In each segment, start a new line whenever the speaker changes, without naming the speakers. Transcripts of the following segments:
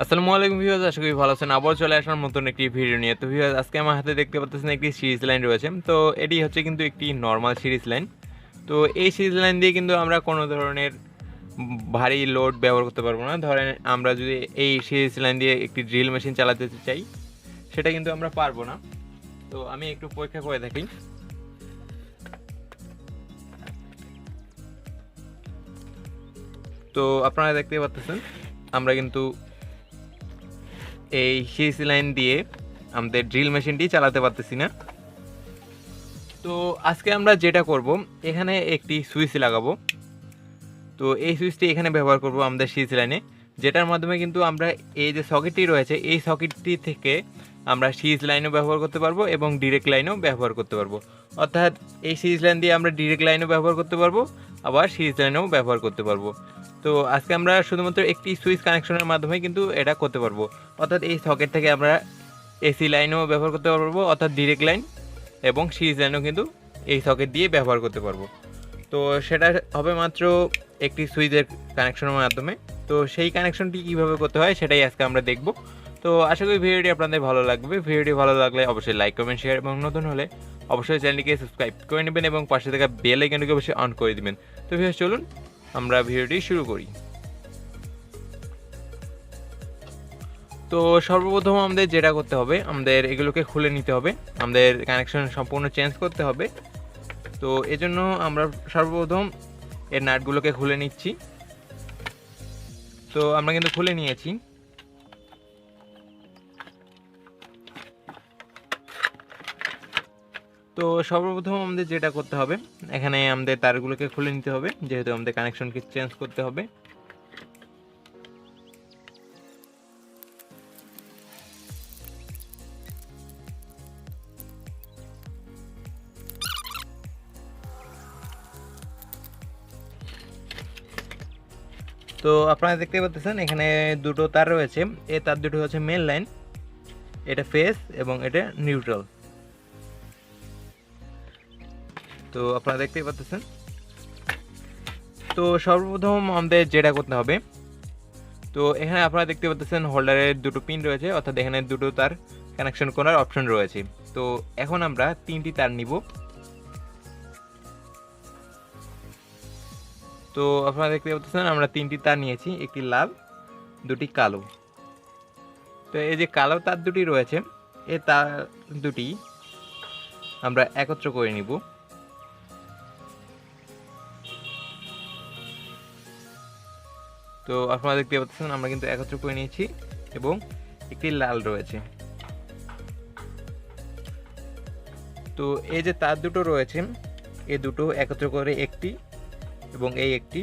আসসালামু আলাইকুম ভিউয়ার্স, আশা করি ভালো আছেন। আবার চলে আসার নতুন একটি ভিডিও নিয়ে। তো ভিউয়ার্স, আজকে আমার হাতে দেখতে পাচ্ছেন একটি সিরিজ লাইন রয়েছে। তো এটি হচ্ছে কিন্তু একটি নর্মাল সিরিজ লাইন। তো এই সিরিজ লাইন দিয়ে কিন্তু আমরা কোনো ধরনের ভারী লোড ব্যবহার করতে পারবো না। ধরেন আমরা যদি এই সিরিজ লাইন দিয়ে একটি ড্রিল মেশিন চালাতে চাই, সেটা কিন্তু আমরা পারবো না। তো আমি একটু পরীক্ষা করে দেখি। তো আপনারা দেখতে পাচ্ছেন আমরা কিন্তু এই সিরিজ লাইন দিয়ে আমাদের ড্রিল মেশিনটি চালাতে পারতেছি না। তো আজকে আমরা যেটা করব, এখানে একটি সুইচ লাগাবো। তো এই সুইচটি এখানে ব্যবহার করব আমাদের সিরিজ লাইনে, যেটার মাধ্যমে কিন্তু আমরা এই যে সকেটটি রয়েছে এই সকেটটি থেকে আমরা সিরিজ লাইনও ব্যবহার করতে পারবো এবং ডিরেক্ট লাইনও ব্যবহার করতে পারবো। অর্থাৎ এই সিরিজ লাইন দিয়ে আমরা ডিরেক্ট লাইনও ব্যবহার করতে পারবো, আবার সিরিজ লাইনও ব্যবহার করতে পারবো। তো আজকে আমরা শুধুমাত্র একটি সুইচ কানেকশনের মাধ্যমে কিন্তু এটা করতে পারবো। অর্থাৎ এই সকেট থেকে আমরা এসি লাইনও ব্যবহার করতে পারবো, অর্থাৎ ডিরেক্ট লাইন, এবং সিরিজ লাইনও কিন্তু এই সকেট দিয়ে ব্যবহার করতে পারবো। তো সেটা হবে মাত্র একটি সুইচের কানেকশনের মাধ্যমে। তো সেই কানেকশনটি কীভাবে করতে হয় সেটাই আজকে আমরা দেখব। তো আশা করি ভিডিওটি আপনাদের ভালো লাগবে। ভিডিওটি ভালো লাগলে অবশ্যই লাইক, কমেন্ট, শেয়ার এবং নতুন হলে অবশ্যই চ্যানেলটিকে সাবস্ক্রাইব করে নেবেন এবং পাশে থাকা বেল আইকনটিকে অবশ্যই অন করে দিবেন। তো চলুন আমরা ভিডিওটি শুরু করি। তো সর্বপ্রথম আমাদের যেটা করতে হবে, আমাদের এগুলোকে খুলে নিতে হবে, আমাদের কানেকশন সম্পূর্ণ চেঞ্জ করতে হবে। তো এজন্য আমরা সর্বপ্রথম এর নাটগুলোকে খুলে নিচ্ছি। তো আমরা কিন্তু খুলে নিয়েছি। তো সর্বপ্রথম আমাদের যেটা করতে হবে, এখানে আমাদের তারগুলোকে খুলে নিতে হবে, যেহেতু আমাদের কানেকশনকে চেঞ্জ করতে হবে। তো আপনারা দেখতে পাচ্ছেন এখানে দুটো তার রয়েছে। এই তার দুটো হচ্ছে মেন লাইন, এটা ফেজ এবং এটা নিউট্রাল। তো আপনারা দেখতেই পাচ্ছেন। তো সর্বপ্রথম আমাদের যেটা করতে হবে, তো এখানে আপনারা দেখতে পাচ্ছেন হোল্ডারের দুটো পিন রয়েছে, অর্থাৎ এখানে দুটো তার কানেকশন করার অপশন রয়েছে। তো এখন আমরা তিনটি তার নিব। তো আপনারা দেখতে পাচ্ছেন আমরা তিনটি তার নিয়েছি, একটি লাল, দুটি কালো। তো এই যে কালো তার দুটি রয়েছে, এই তার দুটি আমরা একত্র করে নিব। তো আপনারা দেখতে পাচ্ছেন আমরা কিন্তু একত্র করে নিয়েছি এবং একটি লাল রয়েছে। তো এই যে তার দুটো রয়েছে, এই দুটো একত্র করে একটি এবং এই একটি।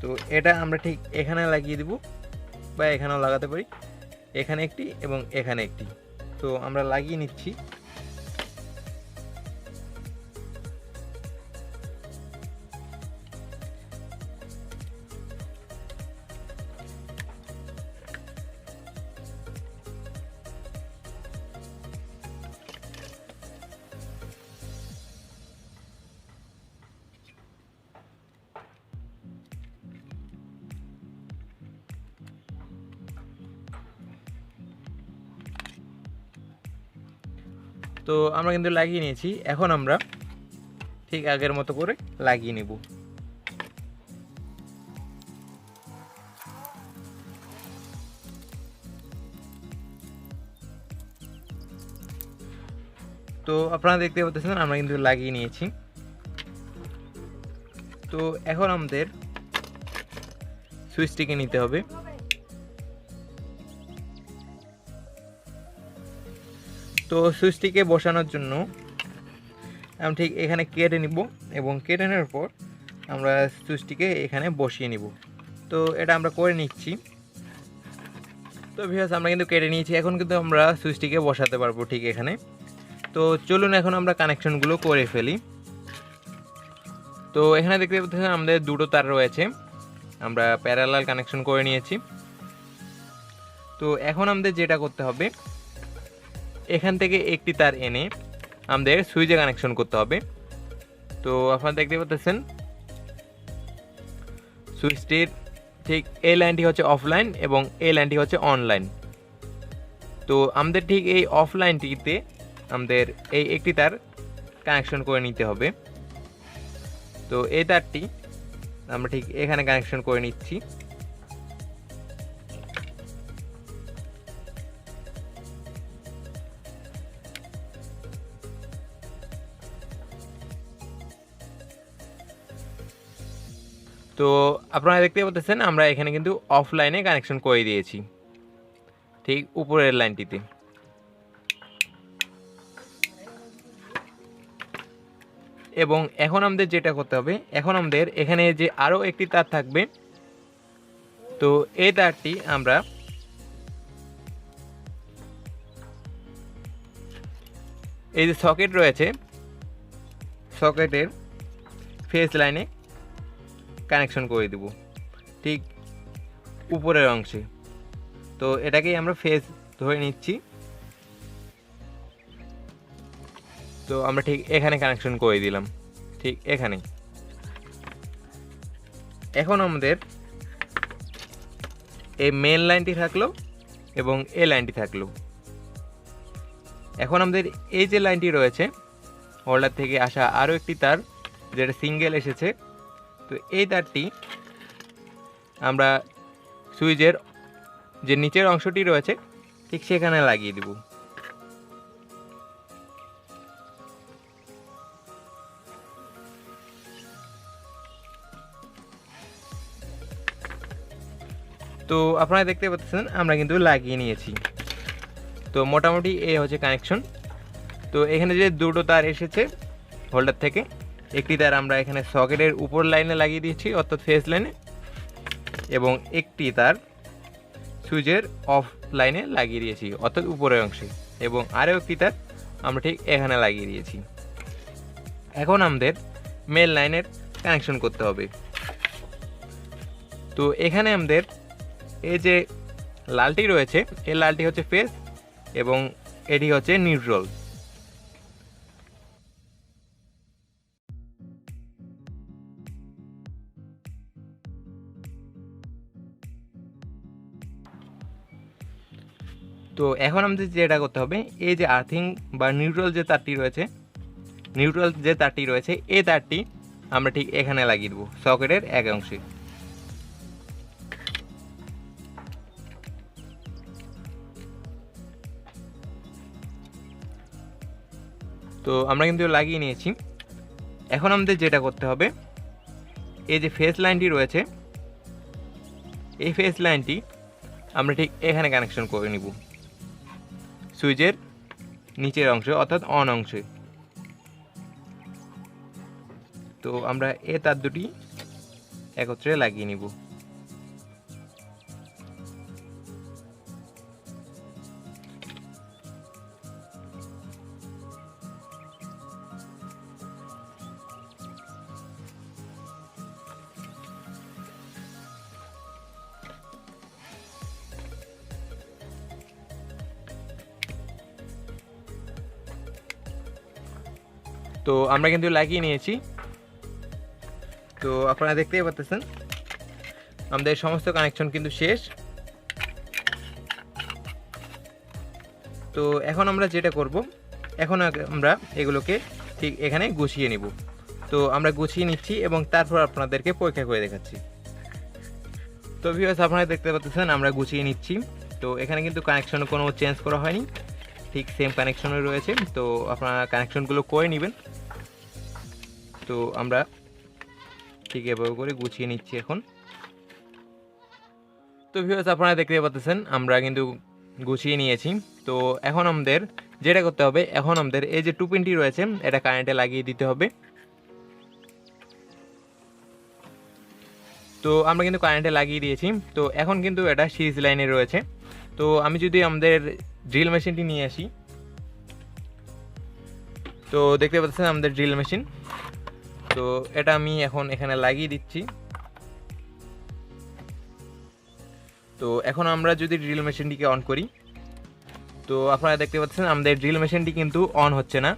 তো এটা আমরা ঠিক এখানে লাগিয়ে দিব, বা এখানেও লাগাতে পারি, এখানে একটি এবং এখানে একটি। তো আমরা লাগিয়ে নিচ্ছি। তো আমরা কিন্তু লাগিয়ে নিয়েছি। এখন আমরা ঠিক আগের মতো করে লাগিয়ে নেব। তো আপনারা দেখতে পাচ্ছেন আমরা কিন্তু লাগিয়ে নিয়েছি। তো এখন আমাদের সুইচটিকে নিতে হবে। তো সুইচটিকে বসানোর জন্য আমি ঠিক এখানে কেটে নিব এবং কেটে নেওয়ার পর আমরা সুইচটিকে এখানে বসিয়ে নিব। তো এটা আমরা করে নিচ্ছি। তো ভিউয়ার্স, আমরা কিন্তু কেটে নিয়েছি, এখন কিন্তু আমরা সুইচটিকে বসাতে পারবো ঠিক এখানে। তো চলুন এখন আমরা কানেকশনগুলো করে ফেলি। তো এখানে দেখতে পাচ্ছেন আমাদের দুটো তার রয়েছে, আমরা প্যারালাল কানেকশন করে নিয়েছি। তো এখন আমাদের যেটা করতে হবে, এখান থেকে একটি তার এনে আমাদের সুইচে কানেকশন করতে হবে। তো আপনারা দেখতে পাচ্ছেন সুইচটির ঠিক এই লাইনটি হচ্ছে অফলাইন এবং এই লাইনটি হচ্ছে অনলাইন। তো আমাদের ঠিক এই অফলাইনটিতে আমাদের এই একটি তার কানেকশন করে নিতে হবে। তো এই তারটি আমরা ঠিক এখানে কানেকশন করে নিচ্ছি। তো আপনারা দেখতে পাচ্ছেন আমরা এখানে কিন্তু অফলাইনে কানেকশন করে দিয়েছি ঠিক উপরের লাইনটিতে। এবং এখন আমাদের যেটা করতে হবে, এখন আমাদের এখানে যে আরও একটি তার থাকবে, তো এই তারটি আমরা এই যে সকেট রয়েছে সকেটের ফেস লাইনে কানেকশন করে দেব ঠিক উপরের অংশে। তো এটাকেই আমরা ফেস ধরে নিচ্ছি। তো আমরা ঠিক এখানে কানেকশন করে দিলাম, ঠিক এখানে। এখন আমাদের এই মেন লাইনটি থাকলো এবং এই লাইনটি থাকলো। এখন আমাদের এই যে লাইনটি রয়েছে হোল্ডার থেকে আসা আরও একটি তার যেটা সিঙ্গেল এসেছে, তো এই তারটি আমরা সুইচের যে নিচের অংশটি রয়েছে ঠিক সেখানে লাগিয়ে দেব। তো আপনারা দেখতে পাচ্ছেন আমরা কিন্তু লাগিয়ে নিয়েছি। তো মোটামুটি এই হচ্ছে কানেকশন। তো এখানে যে দুটো তার এসেছে হোল্ডার থেকে, একটি তার আমরা এখানে সকেটের উপর লাইনে লাগিয়ে দিয়েছি অর্থাৎ ফেস লাইনে, এবং একটি তার সুইচের অফ লাইনে লাগিয়ে দিয়েছি অর্থাৎ উপরের অংশে, এবং আরও একটি তার আমরা ঠিক এখানে লাগিয়ে দিয়েছি। এখন আমাদের মেন লাইনের কানেকশন করতে হবে। তো এখানে আমাদের এই যে লালটি রয়েছে এই লালটি হচ্ছে ফেস এবং এটি হচ্ছে নিউট্রাল। তো এখন আমাদের যেটা করতে হবে, এই যে আর্থিং বা নিউট্রাল যে তারটি রয়েছে এই তারটি আমরা ঠিক এখানে লাগিয়ে দেবো সকেটের এক অংশে। তো আমরা কিন্তু লাগিয়ে নিয়েছি। এখন আমাদের যেটা করতে হবে, এই যে ফেস লাইনটি রয়েছে এই ফেস লাইনটি আমরা ঠিক এখানে কানেকশন করে নিব সুইচের নিচের অংশে অর্থাৎ অন অংশে। তো আমরা এ তার দুটি একত্রে লাগিয়ে নিব। তো আমরা কিন্তু লাগিয়ে নিয়েছি। তো আপনারা দেখতেই পাচ্ছেন আমাদের সমস্ত কানেকশন কিন্তু শেষ। তো এখন আমরা যেটা করব, এখন আমরা এগুলোকে ঠিক এখানে গুছিয়ে নিব। তো আমরা গুছিয়ে নিচ্ছি এবং তারপর আপনাদেরকে পরীক্ষা করে দেখাচ্ছি। তো ভিউয়ার্স আপনারা দেখতে পাচ্ছেন আমরা গুছিয়ে নিচ্ছি। তো এখানে কিন্তু কানেকশন কোনো চেঞ্জ করা হয়নি, ঠিক সেম কানেকশনে রয়েছে। তো আপনারা কানেকশনগুলো করে নেবেন। তো আমরা ঠিক এভাবে করে গুছিয়ে নিচ্ছি এখন। তো ভিউয়ার্স আপনারা দেখতে পাচ্ছেন আমরা কিন্তু গুছিয়ে নিয়েছি। তো এখন আমাদের যেটা করতে হবে, এখন আমাদের এই যে টু পিনটি রয়েছে এটা কারেন্টে লাগিয়ে দিতে হবে। তো আমরা কিন্তু কারেন্টে লাগিয়ে দিয়েছি। তো এখন কিন্তু এটা সিরিজ লাইনে রয়েছে। তো আমি যদি আমাদের ড্রিল মেশিনটি নিয়ে আসি, তো দেখতে পাচ্ছেন আমাদের ড্রিল মেশিন। তো এটা আমি এখন এখানে লাগিয়ে দিচ্ছি। তো এখন আমরা যদি ড্রিল মেশিনটিকে অন করি, তো আপনারা দেখতে পাচ্ছেন আমাদের ড্রিল মেশিনটি কিন্তু অন হচ্ছে না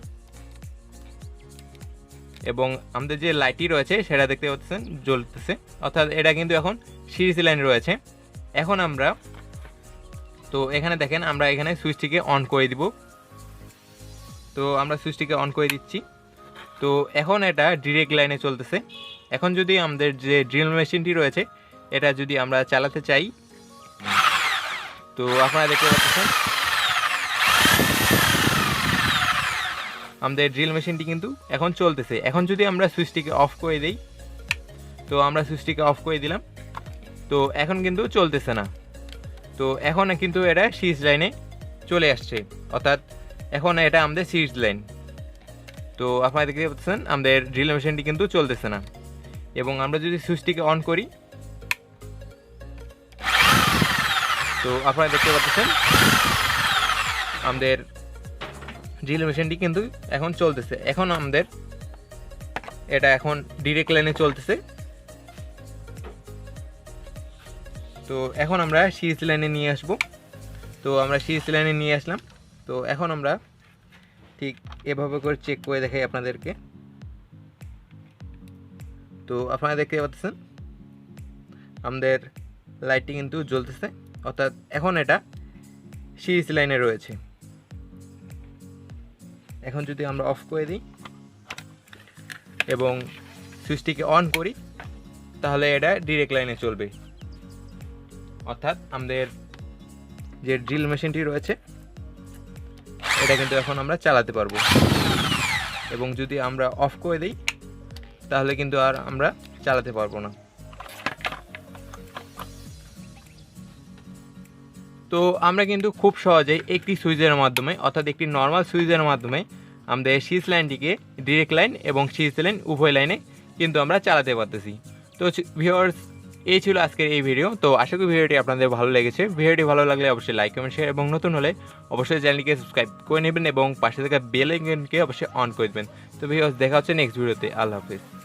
এবং আমাদের যে লাইটটি রয়েছে সেটা দেখতে পাচ্ছেন জ্বলতেছে, অর্থাৎ এটা কিন্তু এখন সিরিজ লাইন রয়েছে। এখন আমরা তো এখানে দেখেন আমরা এখানে সুইচটিকে অন করে দিব। তো আমরা সুইচটিকে অন করে দিচ্ছি। তো এখন এটা ডিরেক্ট লাইনে চলতেছে। এখন যদি আমাদের যে ড্রিল মেশিনটি রয়েছে এটা যদি আমরা চালাতে চাই, তো আপনারা দেখতে পাচ্ছেন আমাদের ড্রিল মেশিনটি কিন্তু এখন চলতেছে। এখন যদি আমরা সুইচটিকে অফ করে দিই, তো আমরা সুইচটিকে অফ করে দিলাম, তো এখন কিন্তু চলতেছে না। তো এখন কিন্তু এটা সিরিজ লাইনে চলে আসছে, অর্থাৎ এখন এটা আমাদের সিরিজ লাইন। তো আপনারা দেখতে পাচ্ছেন আমাদের ড্রিল মেশিনটি কিন্তু চলতেছে না। এবং আমরা যদি সুইচটিকে অন করি, তো আপনারা দেখতে পাচ্ছেন আমাদের ড্রিল মেশিনটি কিন্তু এখন চলতেছে। এখন আমাদের এটা এখন ডিরেক্ট লাইনে চলতেছে। তো এখন আমরা সিরিজ লাইনে নিয়ে আসব। তো আমরা সিরিজ লাইনে নিয়ে আসলাম। তো এখন আমরা ঠিক এভাবে করে চেক করে দেখাই আপনাদেরকে। তো আপনারা দেখতে পাচ্ছেন আমাদের লাইটটি কিন্তু জ্বলতেছে, অর্থাৎ এখন এটা সিরিজ লাইনে রয়েছে। এখন যদি আমরা অফ করে দিই এবং সুইচটিকে অন করি, তাহলে এটা ডিরেক্ট লাইনে চলবে, অর্থাৎ আমাদের যে ড্রিল মেশিনটি রয়েছে এটা কিন্তু এখন আমরা চালাতে পারবো। এবং যদি আমরা অফ করে দিই তাহলে কিন্তু আর আমরা চালাতে পারবো না। তো আমরা কিন্তু খুব সহজেই একটি সুইচের মাধ্যমে, অর্থাৎ একটি নর্মাল সুইচের মাধ্যমে আমাদের সিরিজ লাইনটিকে ডিরেক্ট লাইন এবং সিরিজ লাইন উভয় লাইনে কিন্তু আমরা চালাতে পারতেছি। তো ভিউয়ার্স, এই ছিল আজকের এই ভিডিও। তো আশা করি ভিডিওটি আপনাদের ভালো লেগেছে। ভিডিওটি ভালো লাগলে অবশ্যই লাইক কমেন্ট শেয়ার এবং নতুন হলে অবশ্যই চ্যানেলটিকে সাবস্ক্রাইব করে নেবেন এবং পাশে থাকা বেল আইকনকে অবশ্যই অন করে দেবেন। তো ভিউয়ার্স, দেখা হচ্ছে নেক্সট ভিডিওতে। আল্লাহ হাফেজ।